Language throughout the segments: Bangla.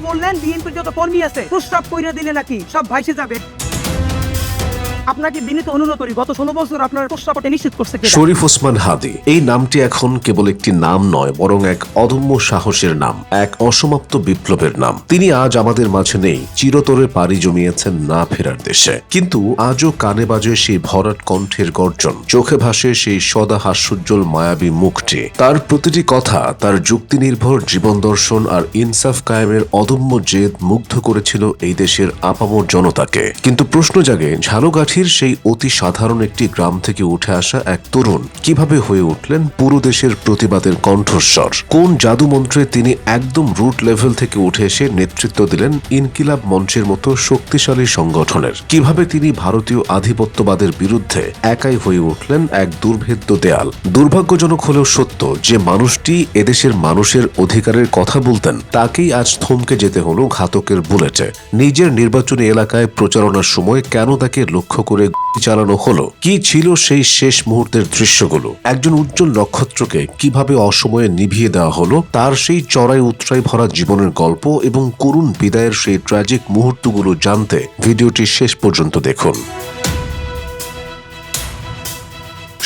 বললেন বিএনপির যত কর্মী আছে প্রস্তাব কইরা দিলে নাকি সব ভাইসে যাবে। আপনাকে বিনীত অনুরোধ করি, গত 16 বছর আপনার প্রস্তাবটা নিশ্চিত করছে কে? শরীফ ওসমান হাদী। এই নামটি এখন কেবল একটি নাম নয়, বরং এক অদম্য সাহসের নাম, এক অসমাপ্ত বিপ্লবের নাম। তিনি আজ আমাদের মাঝে নেই, চিরতরে পাড়ি জমিয়েছেন না ফেরার দেশে। কিন্তু আজও কানে বাজে সেই ভরাট কণ্ঠের গর্জন, চোখে ভাসে সেই সদা হাস্যোজ্জ্বল মায়াবী মুখটি। তার প্রতিটি কথা, তার যুক্তি নির্ভর জীবন দর্শন আর ইনসাফ কায়েমের অদম্য জেদ মুগ্ধ করেছিল এই দেশের আপামর জনতাকে। কিন্তু প্রশ্ন জাগে, ঝালকাঠির সেই অতি সাধারণ একটি গ্রাম থেকে উঠে আসা এক তরুণ কিভাবে হয়ে উঠলেন পুরো দেশের প্রতিবাদের কণ্ঠস্বর? কোন জাদু মন্ত্রে তিনি একদম রুট লেভেল থেকে উঠে এসে নেতৃত্ব দিলেন ইনকিলাব মঞ্চের মতো শক্তিশালী সংগঠনের? কিভাবে তিনি ভারতীয় আধিপত্যবাদের বিরুদ্ধে একাই হয়ে উঠলেন এক দুর্ভেদ্য দেয়াল? দুর্ভাগ্যজনক হলেও সত্য যে মানুষটি এদেশের মানুষের অধিকারের কথা বলতেন, তাকেই আজ থমকে যেতে হলো ঘাতকের বুলেটে। নিজের নির্বাচনী এলাকায় প্রচারণার সময় কেন তাকে লক্ষ্য করে চালানো হলো? কি ছিল সেই শেষ মুহূর্তের দৃশ্যগুলো? একজন উজ্জ্বল নক্ষত্রকে কিভাবে অসময়ে নিভিয়ে দেওয়া হলো? তার সেই চড়াই উতরাই ভরা জীবনের গল্প এবং করুণ বিদায়ের সেই ট্র্যাজিক মুহূর্তগুলো জানতে ভিডিওটি শেষ পর্যন্ত দেখুন।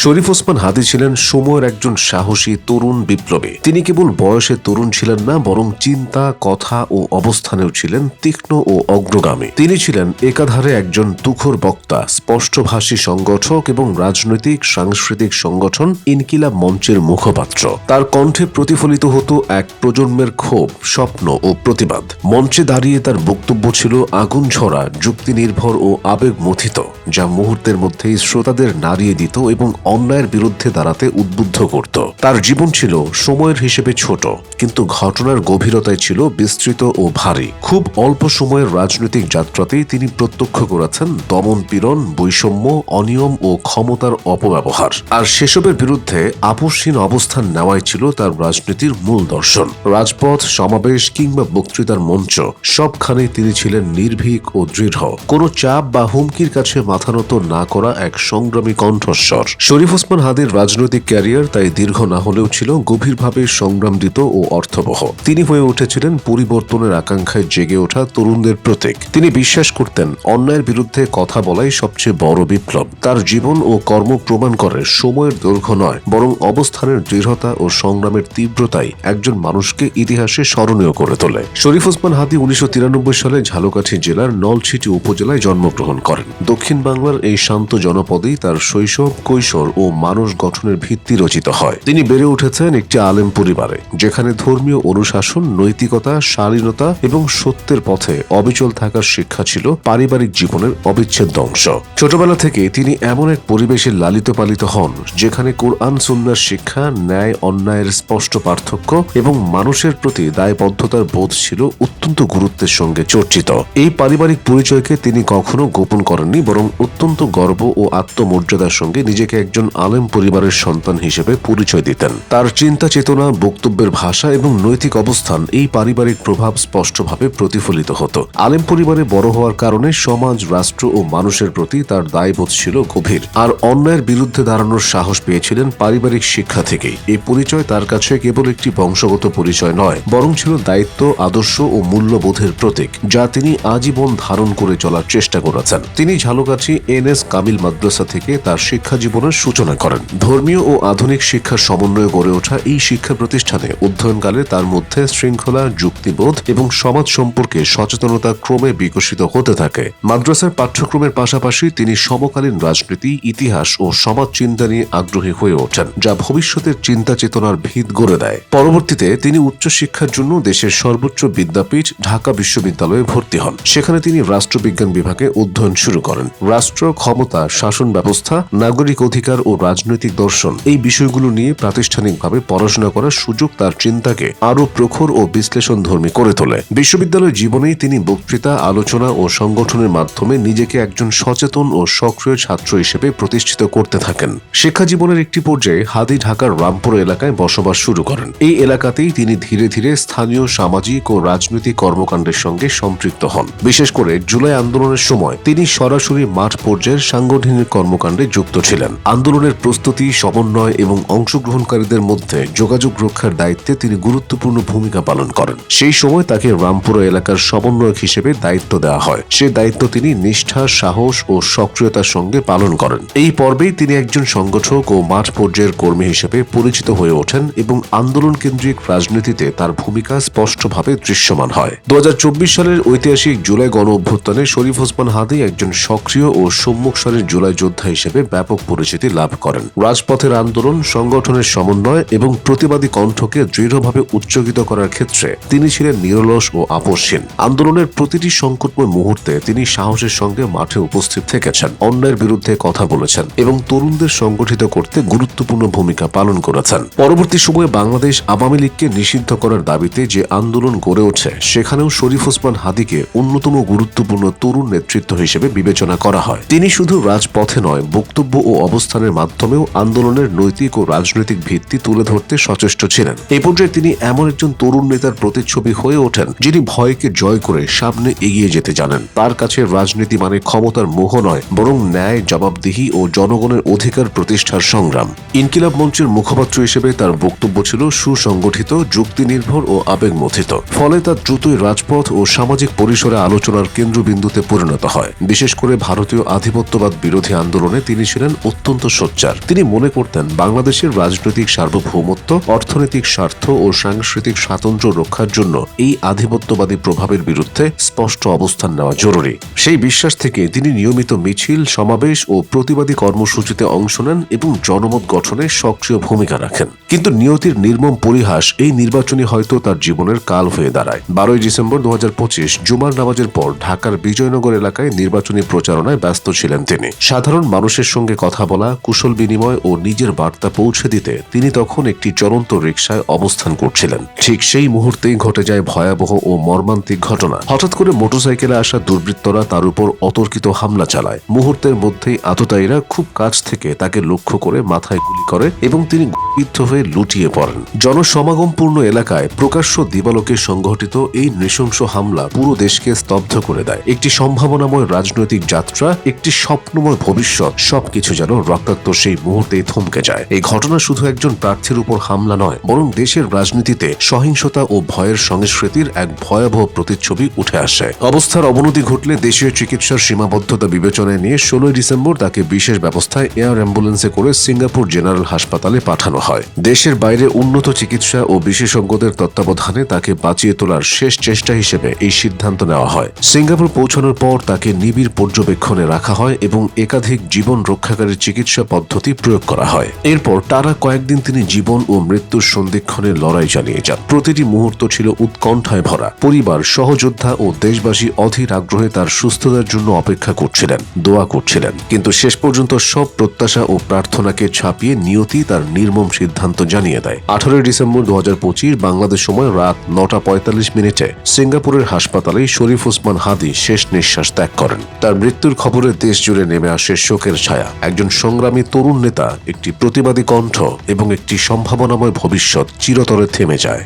শরীফ ওসমান হাদী ছিলেন সময়ের একজন সাহসী তরুণ বিপ্লবী। তিনি কেবল বয়সে তরুণ ছিলেন না, বরং চিন্তা, কথা ও অবস্থানেও ছিলেন তীক্ষ্ণ ও অগ্রগামী। তিনি ছিলেন একাধারে একজন তুখোর বক্তা, স্পষ্টভাষী সংগঠক এবং রাজনৈতিক সাংস্কৃতিক সংগঠন ইনকিলাব মঞ্চের মুখপাত্র। তার কণ্ঠে প্রতিফলিত হতো এক প্রজন্মের ক্ষোভ, স্বপ্ন ও প্রতিবাদ। মঞ্চে দাঁড়িয়ে তার বক্তব্য ছিল আগুন ঝরা, যুক্তি নির্ভর ও আবেগ মথিত, যা মুহূর্তের মধ্যেই শ্রোতাদের নাড়িয়ে দিত এবং অন্যায়ের বিরুদ্ধে দাঁড়াতে উদ্বুদ্ধ করত। তার জীবন ছিল সময়ের হিসেবে ছোট, কিন্তু ঘটনার গভীরতায় ছিল বিস্তৃত ও ভারী। খুব অল্প সময়ের রাজনৈতিক যাত্রাতেই তিনি প্রত্যক্ষ করেছেন দমন পীড়ন, বৈষম্য, অনিয়ম ও ক্ষমতার অপব্যবহার। আর সেসবের বিরুদ্ধে আপোষহীন অবস্থান নেওয়াই ছিল তার রাজনীতির মূল দর্শন। রাজপথ, সমাবেশ কিংবা বক্তৃতার মঞ্চ, সবখানে তিনি ছিলেন নির্ভীক ও দৃঢ়। কোনো চাপ বা হুমকির কাছে মাথা নত না করা এক সংগ্রামী কণ্ঠস্বর। শরীফ ওসমান হাদীর রাজনৈতিক ক্যারিয়ার তাই দীর্ঘ না হলেও ছিল গভীরভাবে সংগ্রামদিত ও অর্থবহ। তিনি হয়ে উঠেছিলেন পরিবর্তনের আকাঙ্ক্ষায় জেগে ওঠা তরুণদের প্রতীক। তিনি বিশ্বাস করতেন অন্যায়ের বিরুদ্ধে কথা বলাই সবচেয়ে বড় বিপ্লব। তার জীবন ও কর্ম প্রমাণ করে সময়ের দৈর্ঘ্য নয়, বরং অবস্থানের দৃঢ়তা ও সংগ্রামের তীব্রতাই একজন মানুষকে ইতিহাসে স্মরণীয় করে তোলে। শরীফ ওসমান হাদী 1993 সালে ঝালকাঠি জেলার নলছিটি উপজেলায় জন্মগ্রহণ করেন। দক্ষিণ বাংলার এই শান্ত জনপদেই তার শৈশব, কৈশোর ও মানুষ গঠনের ভিত্তি রচিত হয়। তিনি বেড়ে উঠেছেন একটি আলেম পরিবারে, যেখানে ধর্মীয় অনুশাসন, নৈতিকতা, শালীনতা এবং সত্যের পথে অবিচল থাকার শিক্ষা ছিল পারিবারিক জীবনের অবিচ্ছেদ্য অংশ। ছোটবেলা থেকে তিনি এমন এক পরিবেশে লালিত পালিত হন যেখানে কোরআন সুন্নাহর শিক্ষা, ন্যায় অন্যায়ের স্পষ্ট পার্থক্য এবং মানুষের প্রতি দায়বদ্ধতার বোধ ছিল অত্যন্ত গুরুত্বের সঙ্গে চর্চিত। এই পারিবারিক পরিচয়কে তিনি কখনো গোপন করেননি, বরং অত্যন্ত গর্ব ও আত্মমর্যাদার সঙ্গে নিজেকে একজন আলেম পরিবারের সন্তান হিসেবে পরিচয় দিতেন। তার চিন্তা চেতনা, বক্তব্যের ভাষা এবং নৈতিক অবস্থান এই পারিবারিক প্রভাব স্পষ্টভাবে প্রতিফলিত হতো। আলেম পরিবারে বড় হওয়ার কারণে সমাজ, রাষ্ট্র ও মানুষের প্রতি তার দায়বোধ ছিল গভীর। আর অন্যায়ের বিরুদ্ধে দাঁড়ানোর সাহস পেয়েছিলেন পারিবারিক শিক্ষা থেকেই। এই পরিচয় তার কাছে কেবল একটি বংশগত পরিচয় নয়, বরং ছিল দায়িত্ব, আদর্শ ও মূল্যবোধের প্রতীক, যা তিনি আজীবন ধারণ করে চলার চেষ্টা করেছেন। তিনি ঝালকাঠি NS কামিল মাদ্রাসা থেকে তার শিক্ষা জীবনের সূচনা করেন। ধর্মীয় ও আধুনিক শিক্ষার সমন্বয়ে গড়ে ওঠা এই শিক্ষা প্রতিষ্ঠানে অধ্যয়নকালে তার মধ্যে শৃঙ্খলা, যুক্তিবোধ এবং সমাজ সম্পর্কে সচেতনতা ক্রমে বিকশিত হতে থাকে। মাদ্রাসার পাঠ্যক্রমের পাশাপাশি তিনি সমকালীন রাজনীতি, ইতিহাস ও সমাজ চিন্তা নিয়ে আগ্রহী হয়ে ওঠেন, যা ভবিষ্যতের চিন্তা চেতনার ভিত গড়ে দেয়। পরবর্তীতে তিনি উচ্চশিক্ষার জন্য দেশের সর্বোচ্চ বিদ্যাপীঠ ঢাকা বিশ্ববিদ্যালয়ে ভর্তি হন। সেখানে তিনি রাষ্ট্রবিজ্ঞান বিভাগে অধ্যয়ন শুরু করেন। রাষ্ট্র, ক্ষমতা, শাসন ব্যবস্থা, নাগরিক অধিকার ও রাজনৈতিক দর্শন এই বিষয়গুলো নিয়ে প্রাতিষ্ঠানিকভাবে পড়াশোনা করার সুযোগ তার চিন্তাকে আরও প্রখর ও বিশ্লেষণধর্মী করে তোলে। বিশ্ববিদ্যালয় জীবনেই তিনি বক্তৃতা, আলোচনা ও সংগঠনের মাধ্যমে নিজেকে একজন সচেতন ও সক্রিয় ছাত্র হিসেবে প্রতিষ্ঠিত করতে থাকেন। শিক্ষা জীবনের একটি পর্যায়ে হাদী ঢাকার রামপুর এলাকায় বসবাস শুরু করেন। এই এলাকাতেই তিনি ধীরে ধীরে স্থানীয় সামাজিক ও রাজনৈতিক কর্মকাণ্ডের সঙ্গে সম্পৃক্ত হন। বিশেষ করে জুলাই আন্দোলনের সময় তিনি সরাসরি মাঠ পর্যায়ের সাংগঠনিক কর্মকাণ্ডে যুক্ত ছিলেন। আন্দোলন আন্দোলনের প্রস্তুতি, সমন্বয় এবং অংশগ্রহণকারীদের মধ্যে যোগাযোগ রক্ষার দায়িত্বে তিনি গুরুত্বপূর্ণ ভূমিকা পালন করেন। সেই সময় তাকে রামপুরা এলাকার সমন্বয়ক হিসেবে দায়িত্ব দেওয়া হয়। সে দায়িত্ব তিনি নিষ্ঠা, সাহস ও সক্রিয়তার সঙ্গে পালন করেন। এই পর্বেই তিনি একজন সংগঠক ও মাঠ পর্যায়ের কর্মী হিসেবে পরিচিত হয়ে ওঠেন এবং আন্দোলন কেন্দ্রিক রাজনীতিতে তার ভূমিকা স্পষ্টভাবে দৃশ্যমান হয়। 2024 সালের ঐতিহাসিক জুলাই গণ অভ্যুত্থানে শরীফ ওসমান হাদী একজন সক্রিয় ও সম্মুখ সারির জুলাই যোদ্ধা হিসেবে ব্যাপক পরিচিতি লাভ করেন। রাজপথের আন্দোলন, সংগঠনের সমন্বয় এবং প্রতিবাদী কণ্ঠকে দৃঢ়ভাবে উচ্চকিত করার ক্ষেত্রে তিনি ছিলেন নিরলস ও আপোষহীন। আন্দোলনের প্রতিটি সংকটময় মুহূর্তে তিনি সাহসের সঙ্গে মাঠে উপস্থিত থেকেছেন, অন্যায়ের বিরুদ্ধে কথা বলেছেন এবং তরুণদের সংগঠিত করতে গুরুত্বপূর্ণ ভূমিকা পালন করেছেন। পরবর্তী সময়ে বাংলাদেশ আওয়ামী লীগকে নিষিদ্ধ করার দাবিতে যে আন্দোলন গড়ে ওঠে, সেখানেও শরীফ ওসমান হাদীকে অন্যতম গুরুত্বপূর্ণ তরুণ নেতৃত্ব হিসেবে বিবেচনা করা হয়। তিনি শুধু রাজপথে নয়, বক্তব্য ও অবস্থানের মাধ্যমেও আন্দোলনের নৈতিক ও রাজনৈতিক ভিত্তি তুলে ধরতে সচেষ্ট ছিলেন। এই পর্যায়ে তিনি এমন একজন তরুণ নেতার প্রতিচ্ছবি হয়ে ওঠেন যিনি ভয়কে জয় করে সামনে এগিয়ে যেতে জানেন। তার কাছে রাজনীতি মানে ক্ষমতার মোহ নয়, বরং ন্যায়, জবাবদিহি ও জনগণের অধিকার প্রতিষ্ঠার সংগ্রাম। ইনকিলাব মঞ্চের মুখপাত্র হিসেবে তার বক্তব্য ছিল সুসংগঠিত, যুক্তি নির্ভর ও আবেগমথিত। ফলে তা দ্রুতই রাজপথ ও সামাজিক পরিসরে আলোচনার কেন্দ্রবিন্দুতে পরিণত হয়। বিশেষ করে ভারতীয় আধিপত্যবাদ বিরোধী আন্দোলনে তিনি ছিলেন অত্যন্ত সোচ্চার। তিনি মনে করতেন বাংলাদেশের রাজনৈতিক সার্বভৌমত্ব, অর্থনৈতিক স্বার্থ ও সাংস্কৃতিক স্বাতন্ত্র্য রক্ষার জন্য এই আধিপত্যবাদী প্রভাবের বিরুদ্ধে স্পষ্ট অবস্থান নেওয়া জরুরি। সেই বিশ্বাস থেকে তিনি নিয়মিত মিছিল, সমাবেশ ও প্রতিবাদী কর্মসূচিতে অংশ নেন এবং জনমত গঠনে সক্রিয় ভূমিকা রাখেন। কিন্তু নিয়তির নির্মম পরিহাস এই নির্বাচনী হয়তো তার জীবনের কাল হয়ে দাঁড়ায়। 12 ডিসেম্বর 2025 জুমার নামাজের পর ঢাকার বিজয়নগর এলাকায় নির্বাচনী প্রচারণায় ব্যস্ত ছিলেন তিনি। সাধারণ মানুষের সঙ্গে কথা বলা, কুশল বিনিময় ও নিজের বার্তা পৌঁছে দিতে তিনি তখন একটি চলন্ত রিকশায় অবস্থান করছিলেন। ঠিক সেই মুহূর্তেই ঘটে যায় ভয়াবহ ও মর্মান্তিক ঘটনা। হঠাৎ করে মোটরসাইকেলে আসা দুর্বৃত্তরা তার উপর অতর্কিত হামলা চালায়। মুহূর্তের মধ্যেই আততায়ীরা খুব কাছ থেকে তাকে লক্ষ্য করে মাথায় গুলি করে এবং তিনি গুলিবিদ্ধ হয়ে লুটিয়ে পড়েন। জনসমাগমপূর্ণ এলাকায় প্রকাশ্য দিবালোকে সংঘটিত এই নৃশংস হামলা পুরো দেশকে স্তব্ধ করে দেয়। একটি সম্ভাবনাময় রাজনৈতিক যাত্রা, একটি স্বপ্নময় ভবিষ্যৎ, সবকিছু যেন রক্তাক্ত সেই মুহূর্তেই থমকে যায়। এই ঘটনা শুধু একজন প্রার্থীর উপর হামলা নয়, বরং দেশের রাজনীতিতে সহিংসতা ও ভয়ের সংস্কৃতির এক ভয়াবহ প্রতিচ্ছবি উঠে আসে। অবস্থার অবনতি ঘটলে দেশীয় চিকিৎসার সীমাবদ্ধতা বিবেচনায় নিয়ে 16 ডিসেম্বর তাকে বিশেষ ব্যবস্থায় এয়ার অ্যাম্বুলেন্সে করে সিঙ্গাপুর জেনারেল হাসপাতালে পাঠানো হয়। দেশের বাইরে উন্নত চিকিৎসা ও বিশেষজ্ঞদের তত্ত্বাবধানে তাকে বাঁচিয়ে তোলার শেষ চেষ্টা হিসেবে এই সিদ্ধান্ত নেওয়া হয়। সিঙ্গাপুর পৌঁছানোর পর তাকে নিবিড় পর্যবেক্ষণে রাখা হয় এবং একাধিক জীবন রক্ষাকারী চিকিৎসা পদ্ধতি প্রয়োগ করা হয়। এরপর টানা কয়েকদিন তিনি জীবন ও মৃত্যুর সন্ধিক্ষণে লড়াই চালিয়ে যান। প্রতিটি মুহূর্ত ছিল উৎকণ্ঠায় ভরা। পরিবার, সহযোদ্ধা ও দেশবাসী অধীর আগ্রহে তার সুস্থতার জন্য অপেক্ষা করছিলেন, দোয়া করছিলেন। কিন্তু শেষ পর্যন্ত সব প্রত্যাশা ও প্রার্থনাকে ছাপিয়ে নিয়তি তার নির্মম সিদ্ধান্ত জানিয়ে দেয়। 18 ডিসেম্বর 2025 বাংলাদেশ সময় রাত 9:45 সিঙ্গাপুরের হাসপাতালে শরীফ ওসমান হাদী শেষ নিঃশ্বাস ত্যাগ করেন। তার মৃত্যুর খবরে দেশ জুড়ে নেমে আসে শোকের ছায়া। একজন সংগ্রামী তরুণ নেতা, একটি প্রতিবাদী কণ্ঠ এবং একটি সম্ভাবনাময় ভবিষ্যৎ চিরতরে থেমে যায়।